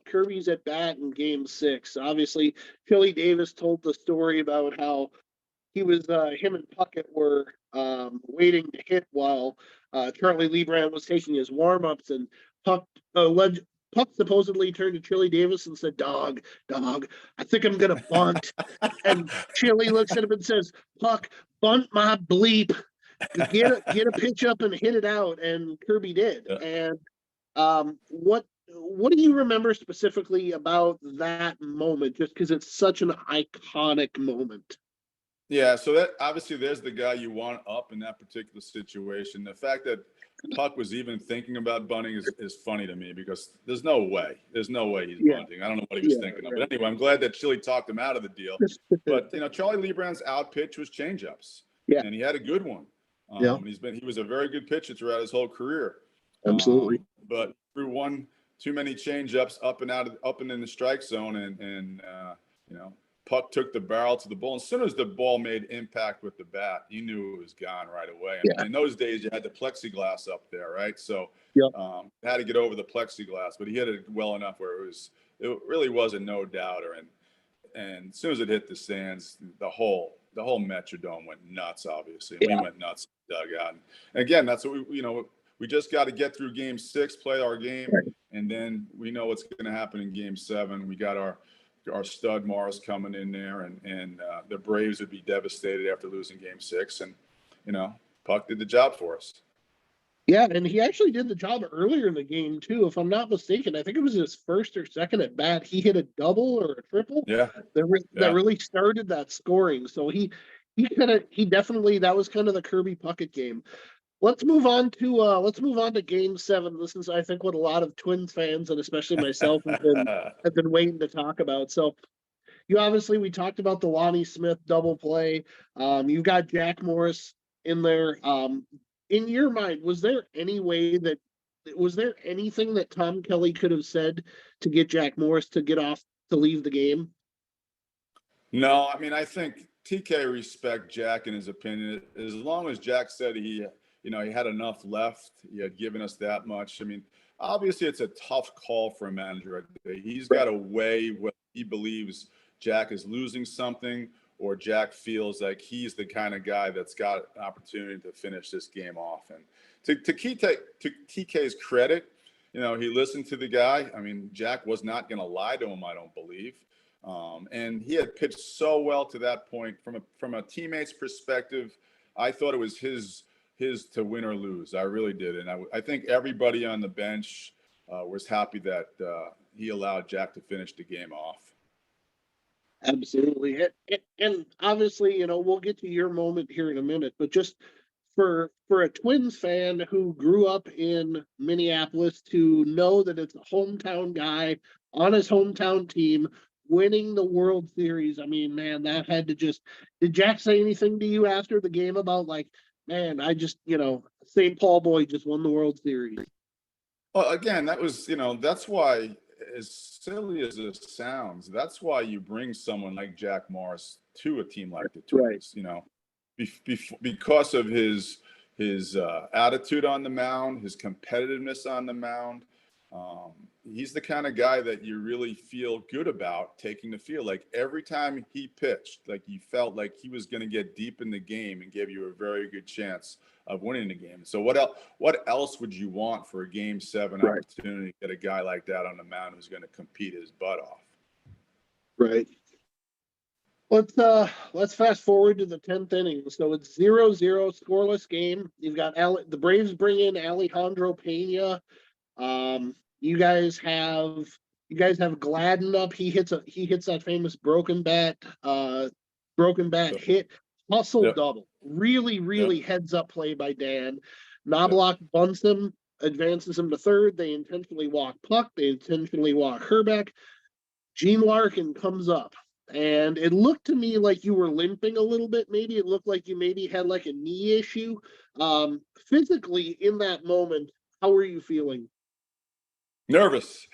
Kirby's at bat in Game 6. Obviously, Philly Davis told the story about how he was him and Puckett were waiting to hit while Charlie Lebrand was taking his warm-ups, and Puck supposedly turned to Chili Davis and said, dog, I think I'm gonna bunt. And Chili looks at him and says, Puck, bunt my bleep. Get a pitch up and hit it out. And Kirby did.
Yeah.
And what do you remember specifically about that moment? Just because it's such an iconic moment.
Yeah, so that obviously there's the guy you want up in that particular situation. The fact that Puck was even thinking about bunting is funny to me, because there's no way he's bunting. I don't know what he was thinking of. But anyway, I'm glad that Chili talked him out of the deal. But Charlie Lebrand's out pitch was changeups.
Yeah.
And he had a good one. He was a very good pitcher throughout his whole career.
Absolutely.
But through one too many changeups up and in the strike zone, and Puck took the barrel to the ball. And as soon as the ball made impact with the bat, you knew it was gone right away. I mean, in those days, you had the plexiglass up there, right? So had to get over the plexiglass, but he hit it well enough where it really was a no doubter. And as soon as it hit the stands, the whole Metrodome went nuts, obviously. And we went nuts in the dugout. And again, that's what we just got to get through Game 6, play our game, and then we know what's going to happen in Game 7. We got our stud Morris coming in there, and the Braves would be devastated after losing Game 6. And Puck did the job for us.
Yeah, and he actually did the job earlier in the game too, if I'm not mistaken. I think it was his first or second at bat. He hit a double or a triple.
Yeah,
that really started that scoring. So he definitely, that was kind of the Kirby Puckett game. Let's move on to Game 7. This is, I think, what a lot of Twins fans, and especially myself, have been waiting to talk about. So we talked about the Lonnie Smith double play. You've got Jack Morris in there. In your mind, was there anything that Tom Kelly could have said to get Jack Morris to leave the game?
No, I mean, I think TK respect Jack in his opinion. As long as Jack said he had enough left, he had given us that much. I mean, obviously it's a tough call for a manager. He's got to weigh what he believes Jack is losing something, or Jack feels like he's the kind of guy that's got an opportunity to finish this game off. And to TK's credit, he listened to the guy. I mean, Jack was not going to lie to him, I don't believe. And he had pitched so well to that point. From a teammate's perspective, I thought it was his to win or lose. I really did. And I think everybody on the bench was happy that he allowed Jack to finish the game off.
Absolutely. And obviously, we'll get to your moment here in a minute, but just for a Twins fan who grew up in Minneapolis to know that it's a hometown guy on his hometown team winning the World Series, I mean, man, that had to just, did Jack say anything to you after the game about like, man, I just, St. Paul boy just won the World Series?
Well, again, that was, that's why, as silly as it sounds, that's why you bring someone like Jack Morris to a team like the
Right.
Twins, because of his attitude on the mound, his competitiveness on the mound. He's the kind of guy that you really feel good about taking the field. Like every time he pitched, like you felt like he was going to get deep in the game and give you a very good chance of winning the game. So what else would you want for a Game 7
Right.
opportunity to get a guy like that on the mound who's going to compete his butt off?
Right. Let's fast forward to the 10th inning. So it's 0-0 scoreless game. You've got the Braves bring in Alejandro Pena. Um, you guys have Gladden up. He hits that famous broken bat hit, hustle
Yep.
double. Really,
Yep.
really heads up play by Dan.
Yep.
Knobloch bunts him, advances him to third. They intentionally walk Puck. They intentionally walk Herbeck. Gene Larkin comes up. And it looked to me like you were limping a little bit. Maybe it looked like you maybe had like a knee issue. Physically in that moment, how were you feeling?
Nervous.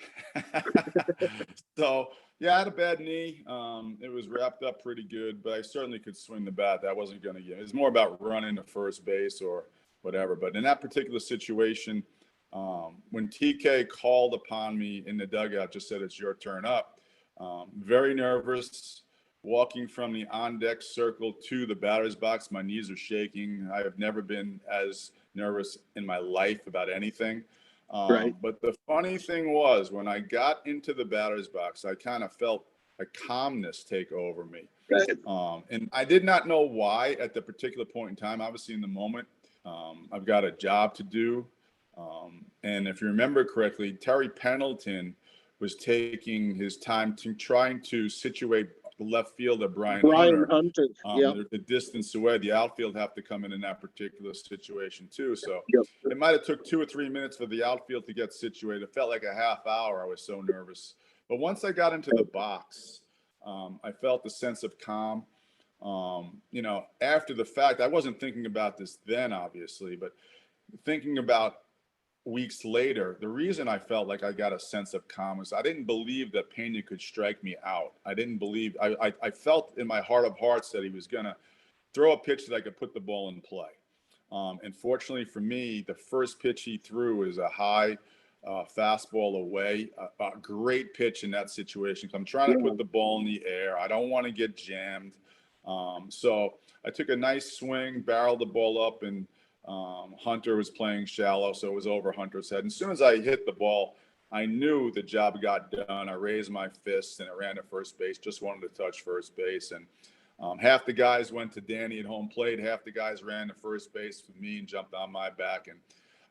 So yeah, I had a bad knee. It was wrapped up pretty good, but I certainly could swing the bat. That wasn't going to get. It's more about running to first base or whatever. But in that particular situation, when TK called upon me in the dugout, just said it's your turn up. Very nervous. Walking from the on deck circle to the batter's box, my knees are shaking. I have never been as nervous in my life about anything.
Right.
But the funny thing was, when I got into the batter's box, I kind of felt a calmness take over me.
Right.
And I did not know why at the particular point in time. Obviously, in the moment, I've got a job to do. And if you remember correctly, Terry Pendleton was taking his time to trying to situate the left fielder, Brian Hunter,
Yep.
the distance away. The outfield have to come in that particular situation too. So
Yep.
it might have took 2 or 3 minutes for the outfield to get situated. It felt like a half hour. I was so nervous. But once I got into the box, I felt a sense of calm. After the fact, I wasn't thinking about this then, obviously, but thinking about weeks later, the reason I felt like I got a sense of calm is I didn't believe that Pena could strike me out. I didn't believe, I felt in my heart of hearts that he was going to throw a pitch that I could put the ball in play. And fortunately for me, the first pitch he threw is a high fastball away, a great pitch in that situation. I'm trying to put the ball in the air. I don't want to get jammed. So I took a nice swing, barreled the ball up, and Hunter was playing shallow, so it was over Hunter's head. And as soon as I hit the ball, I knew the job got done. I raised my fist and I ran to first base, just wanted to touch first base. And half the guys went to Danny at home plate. Half the guys ran to first base with me and jumped on my back. And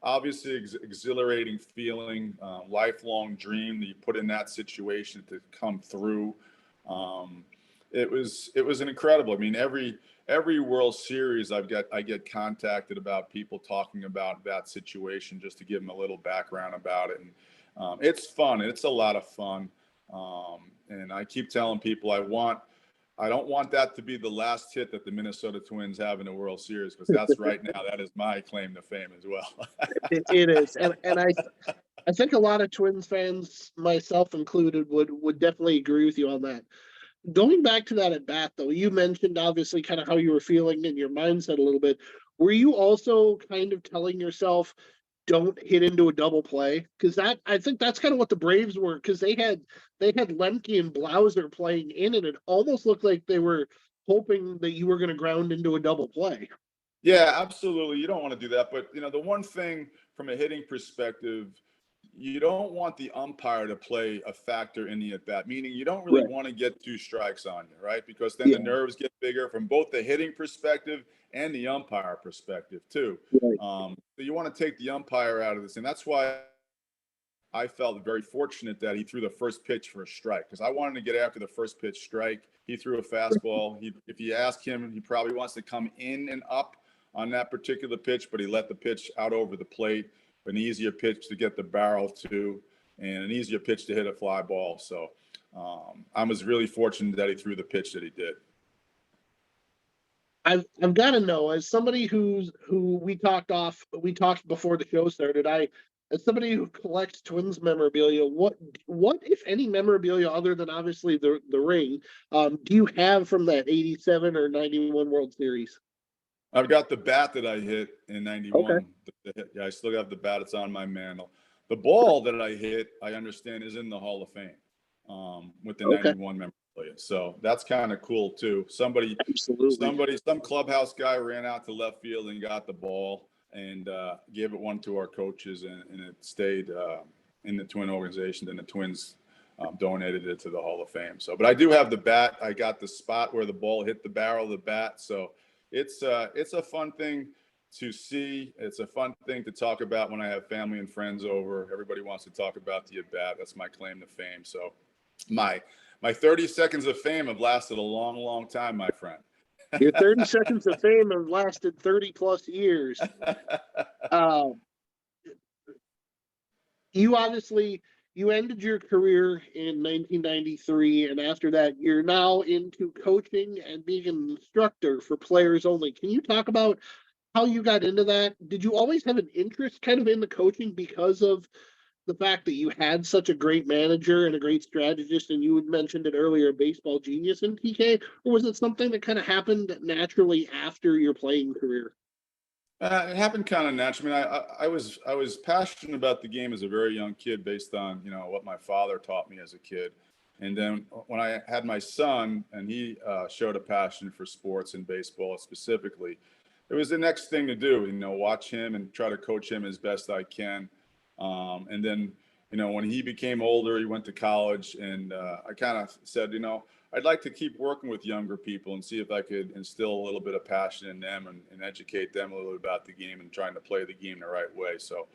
obviously, exhilarating feeling, lifelong dream that you put in that situation to come through. It was an incredible. I mean, every World Series I get contacted about people talking about that situation just to give them a little background about it. And it's fun. It's a lot of fun. And I keep telling people I don't want that to be the last hit that the Minnesota Twins have in the World Series, because that's right now, that is my claim to fame as well.
It is. And I think a lot of Twins fans, myself included, would definitely agree with you on that. Going back to that at bat, though, you mentioned obviously kind of how you were feeling in your mindset a little bit. Were you also kind of telling yourself, don't hit into a double play? Because I think that's kind of what the Braves were, because they had Lemke and Blauser playing in, and it almost looked like they were hoping that you were going to ground into a double play.
Yeah, absolutely. You don't want to do that. But, the one thing from a hitting perspective, you don't want the umpire to play a factor in the at bat, meaning you don't really want to get 2 strikes on you, right? Because then the nerves get bigger from both the hitting perspective and the umpire perspective, too.
Right.
So you want to take the umpire out of this. And that's why I felt very fortunate that he threw the first pitch for a strike because I wanted to get after the first pitch strike. He threw a fastball. If you ask him, he probably wants to come in and up on that particular pitch, but he let the pitch out over the plate, an easier pitch to get the barrel to, and an easier pitch to hit a fly ball. So I was really fortunate that he threw the pitch that he did.
I've got to know, as somebody who we talked before the show started. As somebody who collects Twins memorabilia, what if any memorabilia other than obviously the ring, do you have from that 87 or 91 World Series?
I've got the bat that I hit in '91.
Okay.
Yeah, I still have the bat. It's on my mantle. The ball that I hit, I understand, is in the Hall of Fame with the '91 memorabilia. So that's kind of cool too. Some clubhouse guy ran out to left field and got the ball and gave it one to our coaches, and it stayed in the Twin organization. Then the Twins donated it to the Hall of Fame. So, but I do have the bat. I got the spot where the ball hit the barrel of the bat. So it's a fun thing to see. It's a fun thing to talk about when I have family and friends over. Everybody wants to talk about the at-bat. That's my claim to fame. So my 30 seconds of fame have lasted a long, long time, my friend.
Your 30 seconds of fame have lasted 30 plus years. You ended your career in 1993, and after that, you're now into coaching and being an instructor for players only. Can you talk about how you got into that? Did you always have an interest kind of in the coaching because of the fact that you had such a great manager and a great strategist, and you had mentioned it earlier, a baseball genius in TK, or was it something that kind of happened naturally after your playing career?
It happened kind of naturally. I was passionate about the game as a very young kid, based on what my father taught me as a kid, and then when I had my son, and he showed a passion for sports and baseball specifically, it was the next thing to do. Watch him and try to coach him as best I can, and then when he became older, he went to college, and I kind of said, I'd like to keep working with younger people and see if I could instill a little bit of passion in them and educate them a little bit about the game and trying to play the game the right way. So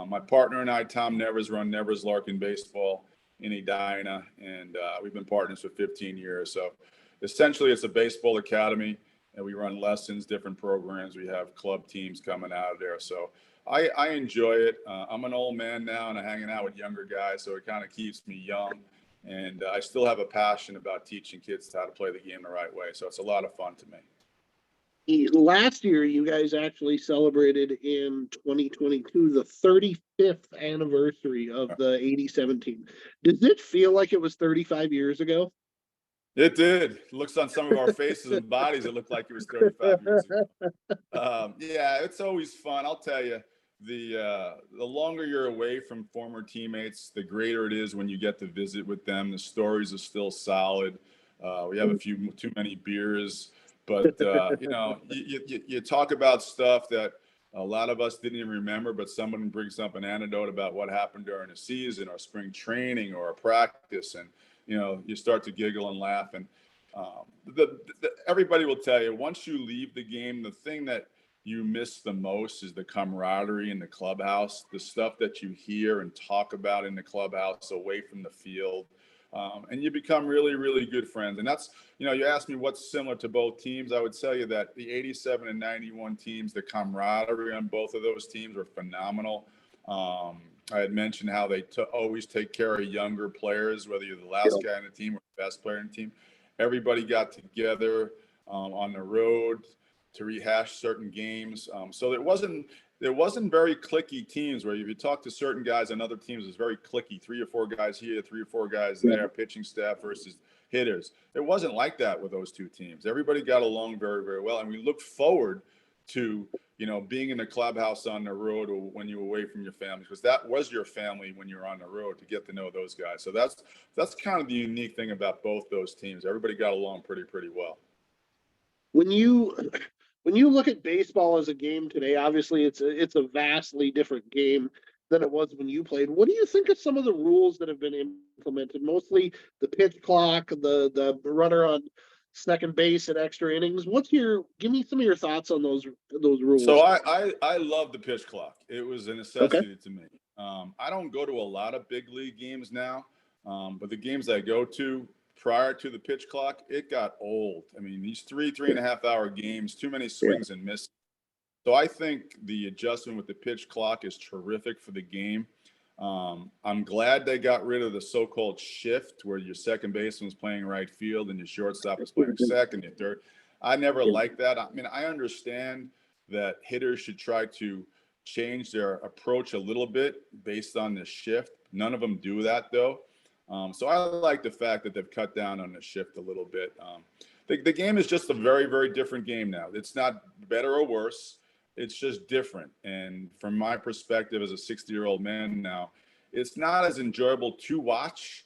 my partner and I, Tom Nevers, run Nevers Larkin Baseball in Edina, and we've been partners for 15 years. So essentially it's a baseball academy, and we run lessons, different programs. We have club teams coming out of there. So I enjoy it. I'm an old man now, and I'm hanging out with younger guys, so it kind of keeps me young. And I still have a passion about teaching kids how to play the game the right way. So it's a lot of fun to me.
Last year, you guys actually celebrated in 2022 the 35th anniversary of the 87 team. Does it feel like it was 35 years ago?
It did. It looks on some of our faces and bodies, it looked like it was 35 years ago. Yeah, it's always fun. I'll tell you. The longer you're away from former teammates, the greater it is when you get to visit with them. The stories are still solid. We have a few too many beers, but you talk about stuff that a lot of us didn't even remember, but someone brings up an anecdote about what happened during a season or spring training or a practice, and you start to giggle and laugh. And everybody will tell you, once you leave the game, the thing that you miss the most is the camaraderie in the clubhouse, the stuff that you hear and talk about in the clubhouse away from the field. And you become really, really good friends. And that's, you asked me what's similar to both teams. I would tell you that the 87 and 91 teams, the camaraderie on both of those teams were phenomenal. I had mentioned how they always take care of younger players, whether you're the last guy on the team or the best player in the team. Everybody got together on the road to rehash certain games. So there wasn't very cliquey teams where if you talk to certain guys on other teams, it's very cliquey, 3 or 4 guys here, 3 or 4 guys there, pitching staff versus hitters. It wasn't like that with those two teams. Everybody got along very, very well. And we looked forward to, being in the clubhouse on the road or when you were away from your family, because that was your family when you were on the road, to get to know those guys. So that's kind of the unique thing about both those teams. Everybody got along pretty well.
When you look at baseball as a game today, obviously it's a vastly different game than it was when you played. What do you think of some of the rules that have been implemented? Mostly the pitch clock, the runner on second base at extra innings. Give me some of your thoughts on those rules.
So I love the pitch clock. It was a necessity to me. I don't go to a lot of big league games now, but the games I go to prior to the pitch clock, it got old. I mean, these 3.5 hour games, too many swings and misses. So I think the adjustment with the pitch clock is terrific for the game. I'm glad they got rid of the so-called shift where your second baseman was playing right field and your shortstop was playing second, your third. I never liked that. I mean, I understand that hitters should try to change their approach a little bit based on the shift. None of them do that though. So I like the fact that they've cut down on the shift a little bit. The game is just a very, very different game now. It's not better or worse. It's just different. And from my perspective as a 60-year-old man now, it's not as enjoyable to watch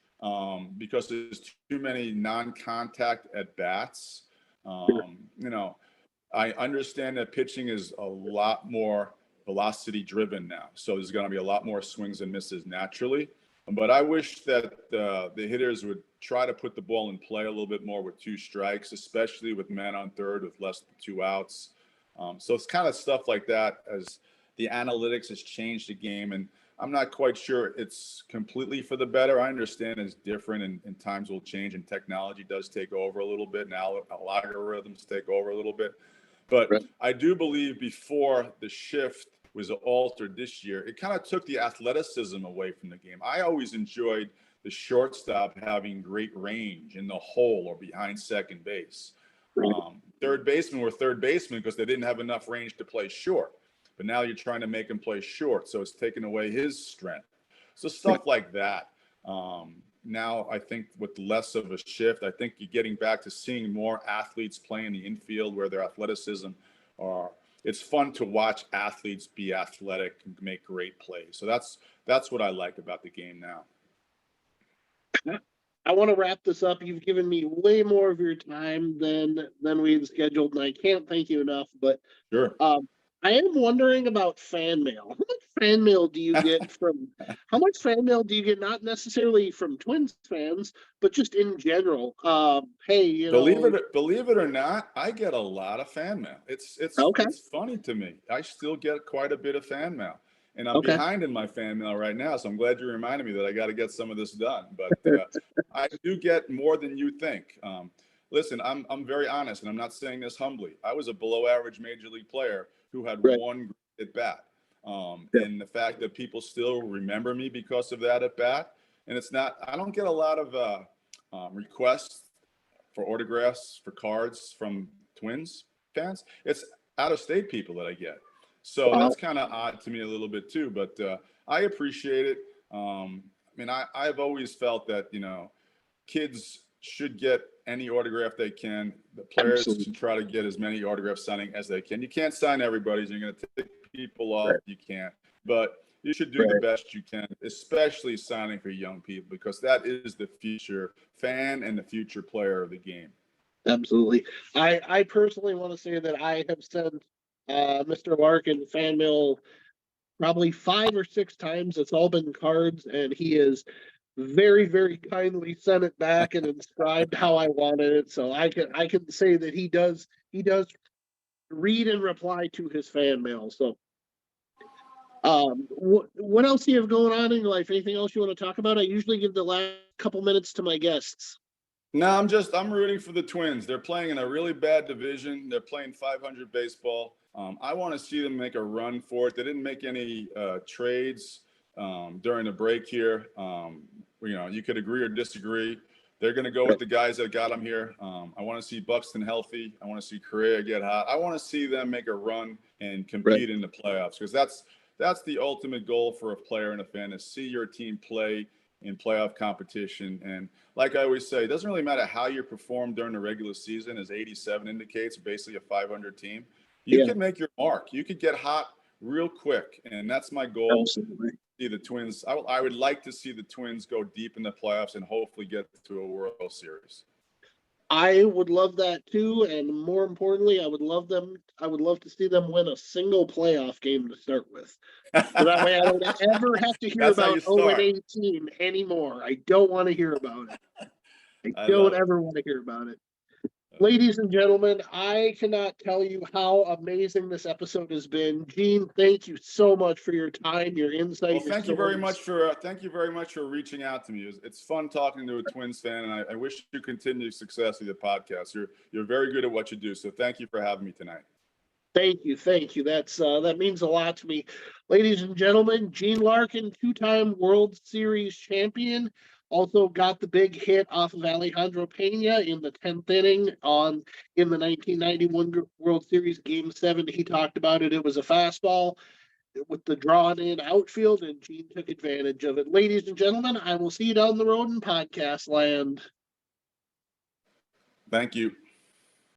because there's too many non-contact at bats. You know, I understand that pitching is a lot more velocity driven now. So there's going to be a lot more swings and misses naturally. But I wish that the hitters would try to put the ball in play a little bit more with 2 strikes, especially with man on third with less than 2 outs. So it's kind of stuff like that as the analytics has changed the game. And I'm not quite sure it's completely for the better. I understand it's different and times will change and technology does take over a little bit. Now algorithms take over a little bit. But I do believe before the shift was altered this year, it kind of took the athleticism away from the game. I always enjoyed the shortstop having great range in the hole or behind second base. Third basemen were third basemen because they didn't have enough range to play short. But now you're trying to make him play short, so it's taken away his strength. So stuff like that. Now I think with less of a shift, I think you're getting back to seeing more athletes play in the infield where their athleticism are. It's fun to watch athletes be athletic and make great plays. So that's what I like about the game now.
I want to wrap this up. You've given me way more of your time than we had scheduled, and I can't thank you enough. But
Sure.
I am wondering about fan mail. How much fan mail do you get from? How much fan mail do you get? Not necessarily from Twins fans, but just in general. Hey, you
Believe
know.
it or not, I get a lot of fan mail. It's
Okay.
funny to me. I still get quite a bit of fan mail, and I'm
Okay.
behind in my fan mail right now. So I'm glad you reminded me that I got to get some of this done. But I do get more than you think. Listen, I'm very honest, and I'm not saying this humbly. I was a below average major league player who had one great at bat. And the fact that people still remember me because of that at bat, and it's not. I don't get a lot of requests for autographs, for cards from Twins fans. It's out of state people that I get. So that's kind of odd to me a little bit too, but I appreciate it. I mean, I've always felt that, you know, kids should get any autograph they can. The players should try to get as many autograph signing as they can. You can't sign everybody. So you're going to take people off. You can't. But you should do the best you can, especially signing for young people, because that is the future fan and the future player of the game.
Absolutely. I personally want to say that I have sent Mr. Larkin fan mail probably 5 or 6 times. It's all been cards, and he is very, very kindly sent it back and inscribed how I wanted it. So I can say that he does read and reply to his fan mail. So what else do you have going on in your life? Anything else you want to talk about? I usually give the last couple minutes to my guests.
No, I'm rooting for the Twins. They're playing in a really bad division. They're playing 500 baseball. I want to see them make a run for it. They didn't make any trades during the break here. You know, you could agree or disagree. They're going to go with the guys that got them here. I want to see Buxton healthy. I want to see Correa get hot. I want to see them make a run and compete in the playoffs, because that's the ultimate goal for a player and a fan, is see your team play in playoff competition. And like I always say, it doesn't really matter how you perform during the regular season, as 87 indicates, basically a 500 team. You can make your mark. You could get hot real quick, and that's my goal.
Absolutely.
See the Twins. I would like to see the Twins go deep in the playoffs and hopefully get to a World Series.
I would love that too, and more importantly, I would love to see them win a single playoff game to start with. So that way I don't ever have to hear about 0-18 anymore. I don't want to hear about it. I don't ever want to hear about it. Ladies and gentlemen, I cannot tell you how amazing this episode has been. Gene, thank you so much for your time, your insight,
Well,
your
thank you very much
stories.
for reaching out to me. It's fun talking to a Twins fan, and I wish you continued success with your podcast. You're very good at what you do. So thank you for having me tonight.
Thank you, thank you. That means a lot to me. Ladies and gentlemen, Gene Larkin, two-time World Series champion, also got the big hit off of Alejandro Pena in the 10th inning in the 1991 World Series Game 7. He talked about it. It was a fastball with the drawn in outfield, and Gene took advantage of it. Ladies and gentlemen, I will see you down the road in podcast land.
Thank you.